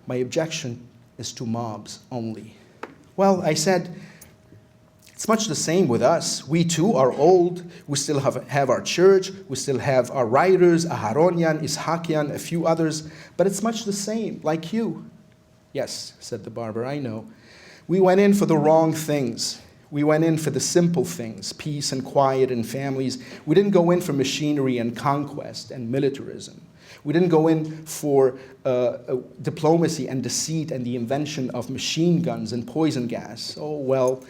My objection is to mobs only. Well, I said, it's much the same with us. We too are old. We still have our church. We still have our writers, Aharonian, Ishakian, a few others. But it's much the same, like you. Yes, said the barber, I know. We went in for the wrong things. We went in for the simple things, peace and quiet and families. We didn't go in for machinery and conquest and militarism. We didn't go in for diplomacy and deceit and the invention of machine guns and poison gas. Oh, well,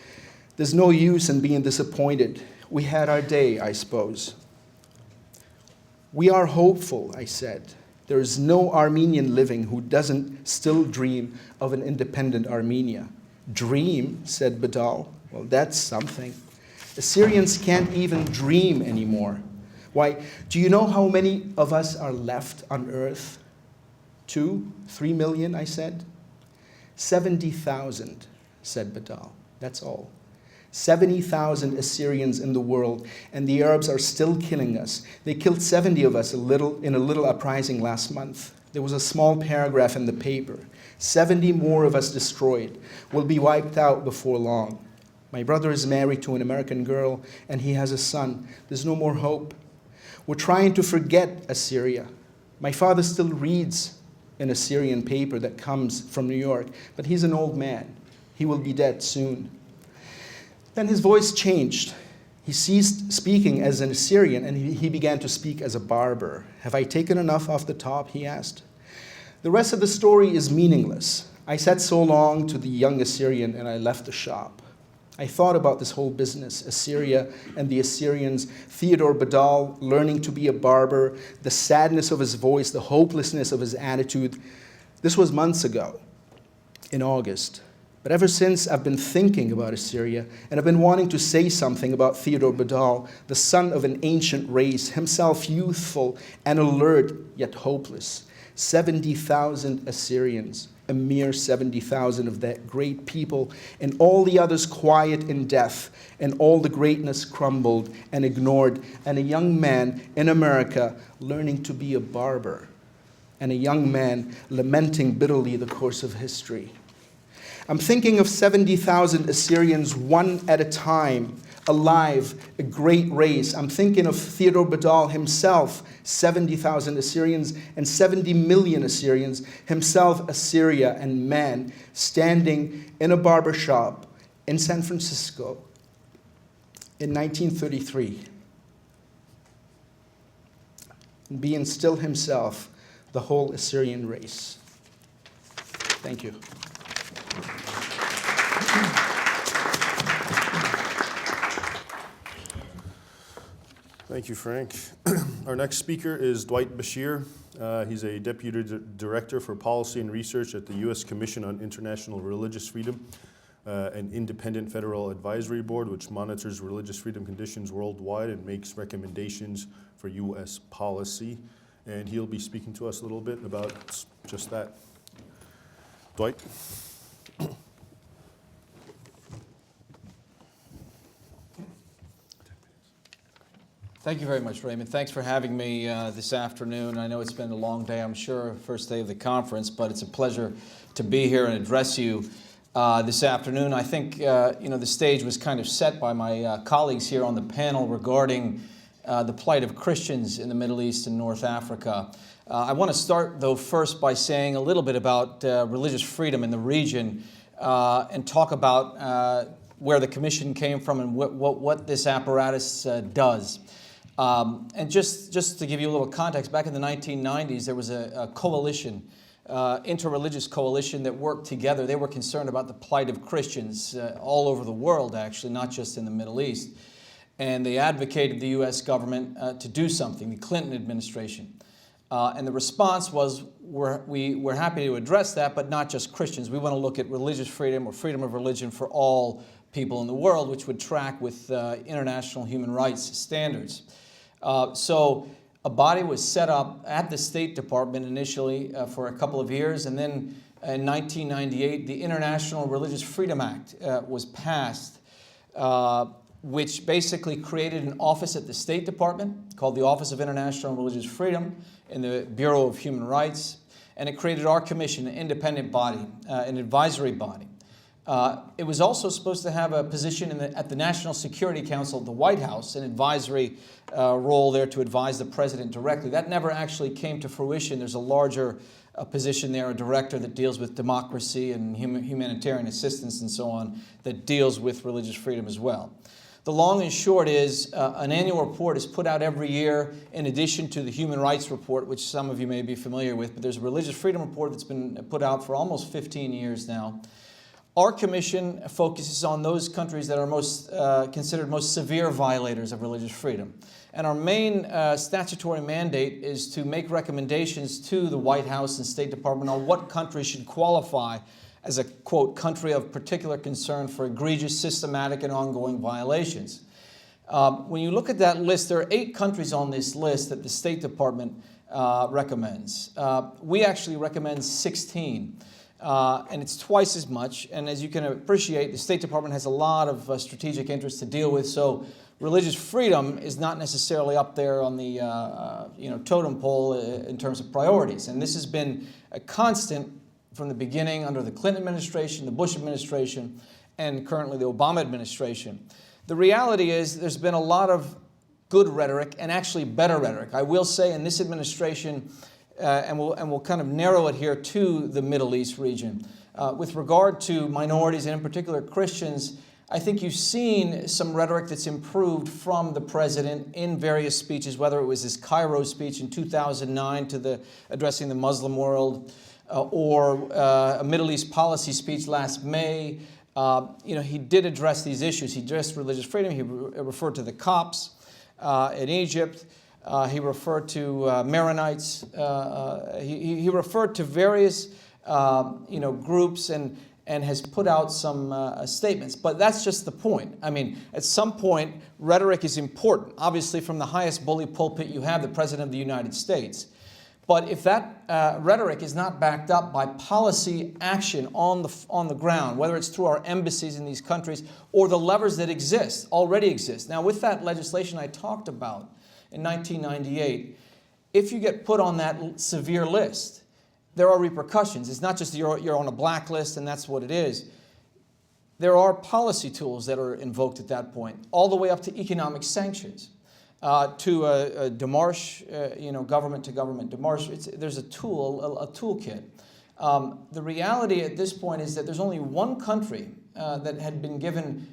there's no use in being disappointed. We had our day, I suppose. We are hopeful, I said. There is no Armenian living who doesn't still dream of an independent Armenia. Dream, said Badal. Well, that's something. Assyrians can't even dream anymore. Why, do you know how many of us are left on earth? 2, 3 million, I said. 70,000, said Badal. That's all. 70,000 Assyrians in the world, and the Arabs are still killing us. They killed 70 of us in a little uprising last month. There was a small paragraph in the paper. 70 more of us destroyed. Will be wiped out before long. My brother is married to an American girl, and he has a son. There's no more hope. We're trying to forget Assyria. My father still reads an Assyrian paper that comes from New York, but he's an old man. He will be dead soon. Then his voice changed. He ceased speaking as an Assyrian, and he began to speak as a barber. Have I taken enough off the top, he asked. The rest of the story is meaningless. I said so long to the young Assyrian, and I left the shop. I thought about this whole business, Assyria and the Assyrians, Theodore Badal learning to be a barber, the sadness of his voice, the hopelessness of his attitude. This was months ago, in August. But ever since, I've been thinking about Assyria, and I've been wanting to say something about Theodore Badal, the son of an ancient race, himself youthful and alert, yet hopeless. 70,000 Assyrians, a mere 70,000 of that great people, and all the others quiet in death, and all the greatness crumbled and ignored, and a young man in America learning to be a barber, and a young man lamenting bitterly the course of history. I'm thinking of 70,000 Assyrians, one at a time, alive, a great race. I'm thinking of Theodore Badal himself, 70,000 Assyrians and 70 million Assyrians, himself Assyria and man, standing in a barber shop in San Francisco in 1933, and being still himself the whole Assyrian race. Thank you. Thank you, Franck. Our next speaker is Dwight Bashir. He's a Deputy Director for Policy and Research at the U.S. Commission on International Religious Freedom, an independent federal advisory board which monitors religious freedom conditions worldwide and makes recommendations for U.S. policy. And he'll be speaking to us a little bit about just that. Dwight? Thank you very much, Raymond. Thanks for having me this afternoon. I know it's been a long day, I'm sure, first day of the conference, but it's a pleasure to be here and address you this afternoon. I think the stage was kind of set by my colleagues here on the panel regarding the plight of Christians in the Middle East and North Africa. I want to start, though, first by saying a little bit about religious freedom in the region and talk about where the Commission came from and what this apparatus does. And just to give you a little context, back in the 1990s, there was a coalition, interreligious coalition that worked together. They were concerned about the plight of Christians all over the world, actually, not just in the Middle East. And they advocated the U.S. government to do something, the Clinton administration. And the response was, we're happy to address that, but not just Christians. We want to look at religious freedom or freedom of religion for all people in the world, which would track with international human rights standards. So a body was set up at the State Department initially for a couple of years, and then in 1998, the International Religious Freedom Act was passed, which basically created an office at the State Department called the Office of International Religious Freedom in the Bureau of Human Rights, and it created our commission, an independent body, an advisory body. It was also supposed to have a position at the National Security Council at the White House, an advisory role there to advise the president directly. That never actually came to fruition. There's a larger position there, a director that deals with democracy and humanitarian assistance and so on, that deals with religious freedom as well. The long and short is an annual report is put out every year in addition to the Human Rights Report, which some of you may be familiar with, but there's a Religious Freedom Report that's been put out for almost 15 years now. Our commission focuses on those countries that are most considered most severe violators of religious freedom. And our main statutory mandate is to make recommendations to the White House and State Department on what countries should qualify as a, quote, country of particular concern for egregious, systematic, and ongoing violations. When you look at that list, there are 8 countries on this list that the State Department recommends. We actually recommend 16. And it's twice as much. And as you can appreciate, the State Department has a lot of strategic interests to deal with. So religious freedom is not necessarily up there on the totem pole in terms of priorities. And this has been a constant from the beginning under the Clinton administration, the Bush administration, and currently the Obama administration. The reality is there's been a lot of good rhetoric and actually better rhetoric. I will say in this administration, and we'll kind of narrow it here to the Middle East region. With regard to minorities, and in particular Christians, I think you've seen some rhetoric that's improved from the president in various speeches, whether it was his Cairo speech in 2009 to addressing the Muslim world, or a Middle East policy speech last May. He did address these issues. He addressed religious freedom. He referred to the Copts in Egypt. He referred to Maronites. He referred to various groups and has put out some statements. But that's just the point. I mean, at some point, rhetoric is important. Obviously, from the highest bully pulpit you have, the President of the United States. But if that rhetoric is not backed up by policy action on the ground, whether it's through our embassies in these countries or the levers that already exist. Now, with that legislation I talked about in 1998, if you get put on that severe list, there are repercussions. It's not just you're on a blacklist and that's what it is. There are policy tools that are invoked at that point, all the way up to economic sanctions, to a démarche, government-to-government démarche. There's a tool, a toolkit. The reality at this point is that there's only one country that had been given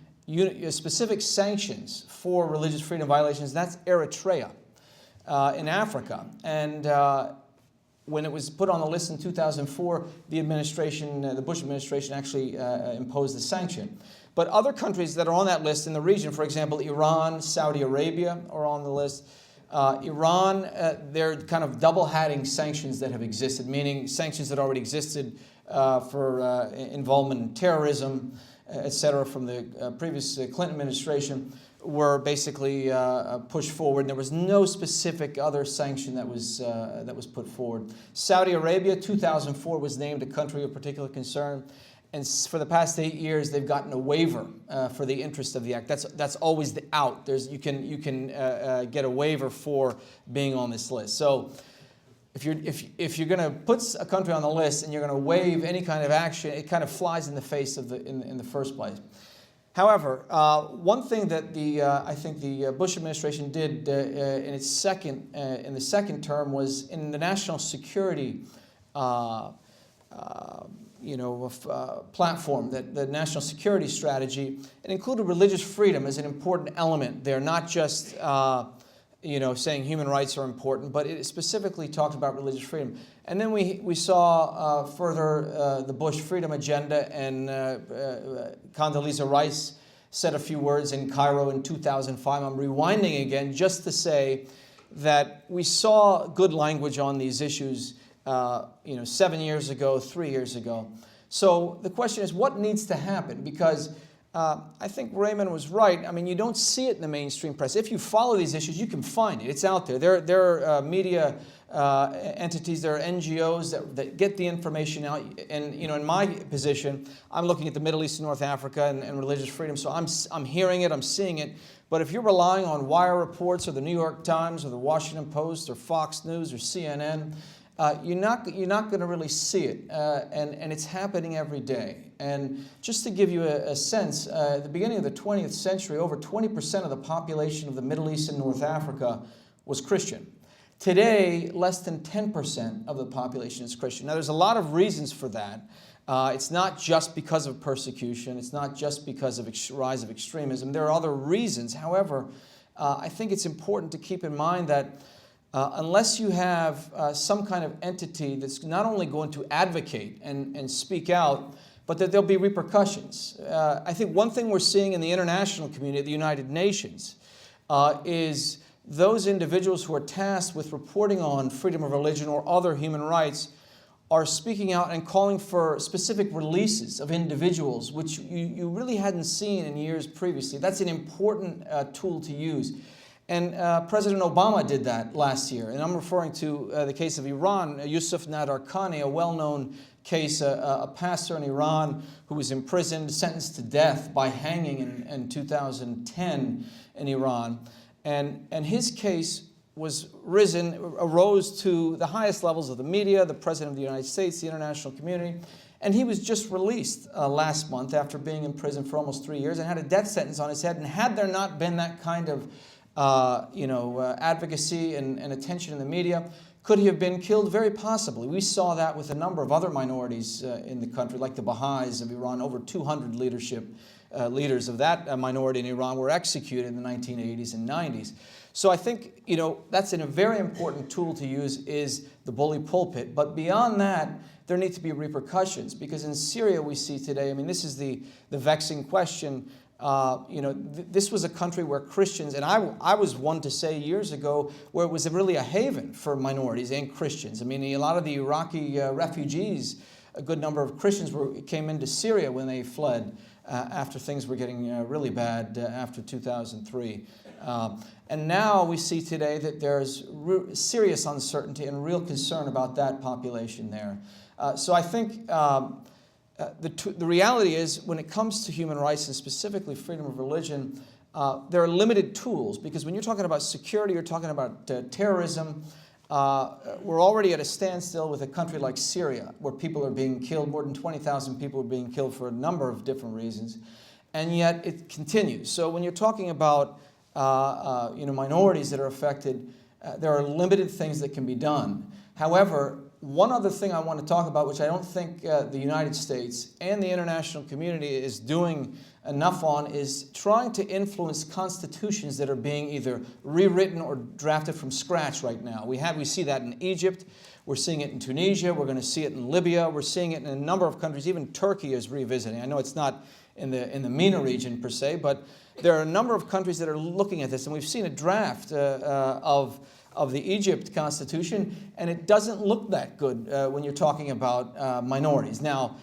specific sanctions for religious freedom violations. That's Eritrea in Africa. And when it was put on the list in 2004, the administration, the Bush administration, actually imposed the sanction. But other countries that are on that list in the region, for example, Iran, Saudi Arabia are on the list. Iran, they're kind of double-hatting sanctions that have existed, meaning sanctions that already existed for involvement in terrorism, et cetera, from the previous Clinton administration, were basically pushed forward. And there was no specific other sanction that was put forward. Saudi Arabia, 2004, was named a country of particular concern. And for the past 8 years, they've gotten a waiver for the interest of the act. That's always the out. You can get a waiver for being on this list. So if you're going to put a country on the list and you're going to waive any kind of action, it kind of flies in the face of in the first place. However, one thing that I think the Bush administration did in the second term was in the national security platform, that the national security strategy, it included religious freedom as an important element there, not just saying human rights are important, but it specifically talked about religious freedom. And then we saw further the Bush freedom agenda, and Condoleezza Rice said a few words in Cairo in 2005. I'm rewinding again just to say that we saw good language on these issues 7 years ago, 3 years ago. So the question is, what needs to happen? Because I think Raymond was right. I mean, you don't see it in the mainstream press. If you follow these issues, you can find it. It's out there. There are media entities, there are NGOs that get the information out. And in my position, I'm looking at the Middle East and North Africa and religious freedom. So I'm hearing it, I'm seeing it. But if you're relying on wire reports or the New York Times or the Washington Post or Fox News or CNN, you're not going to really see it, and it's happening every day. And just to give you a sense, at the beginning of the 20th century, over 20% of the population of the Middle East and North Africa was Christian. Today, less than 10% of the population is Christian. Now, there's a lot of reasons for that. It's not just because of persecution. It's not just because of rise of extremism. There are other reasons. However, I think it's important to keep in mind that unless you have some kind of entity that's not only going to advocate and speak out, but that there'll be repercussions. I think one thing we're seeing in the international community, the United Nations, is those individuals who are tasked with reporting on freedom of religion or other human rights are speaking out and calling for specific releases of individuals, which you really hadn't seen in years previously. That's an important tool to use. And President Obama did that last year. And I'm referring to the case of Iran, Yusuf Nadarkhani, a well-known case, a pastor in Iran who was imprisoned, sentenced to death by hanging in 2010 in Iran. And his case arose to the highest levels of the media, the President of the United States, the international community. And he was just released last month after being in prison for almost 3 years and had a death sentence on his head. And had there not been that kind of advocacy and attention in the media, could he have been killed? Very possibly. We saw that with a number of other minorities in the country, like the Baha'is of Iran. Over 200 leaders of that minority in Iran were executed in the 1980s and 90s. So I think, that's a very important tool to use, is the bully pulpit. But beyond that, there need to be repercussions, because in Syria we see today, this is the vexing question. This was a country where Christians, and I was one to say years ago, where it was really a haven for minorities and Christians. A lot of the Iraqi refugees, a good number of Christians came into Syria when they fled after things were getting really bad after 2003. And now we see today that there's serious uncertainty and real concern about that population there. So I think the reality is, when it comes to human rights and specifically freedom of religion, there are limited tools, because when you're talking about security, you're talking about terrorism, we're already at a standstill with a country like Syria, where people are being killed. More than 20,000 people are being killed for a number of different reasons, and yet it continues. So when you're talking about minorities that are affected, there are limited things that can be done. However, one other thing I want to talk about, which I don't think the United States and the international community is doing enough on, is trying to influence constitutions that are being either rewritten or drafted from scratch right now. We see that in Egypt, we're seeing it in Tunisia, we're going to see it in Libya, we're seeing it in a number of countries. Even Turkey is revisiting. I know it's not in the MENA region per se, but there are a number of countries that are looking at this, and we've seen a draft of the Egypt constitution, and it doesn't look that good when you're talking about minorities. Now,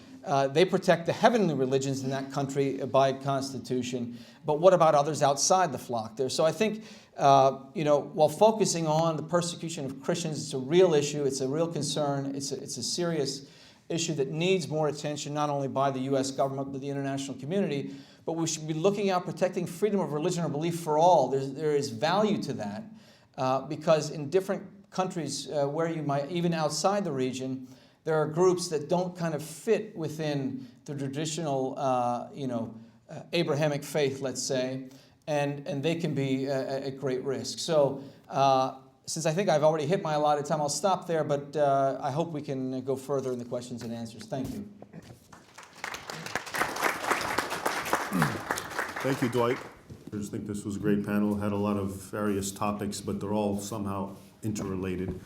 they protect the heavenly religions in that country by constitution, but what about others outside the flock there? So I think, while focusing on the persecution of Christians, it's a real issue, it's a real concern, it's a serious issue that needs more attention, not only by the U.S. government, but the international community, but we should be looking out protecting freedom of religion or belief for all. There is value to that. Because in different countries where you might, even outside the region, there are groups that don't kind of fit within the traditional, Abrahamic faith, let's say, and they can be at great risk. So since I think I've already hit my allotted time, I'll stop there, but I hope we can go further in the questions and answers. Thank you. Thank you, Dwight. I just think this was a great panel. Had a lot of various topics, but they're all somehow interrelated.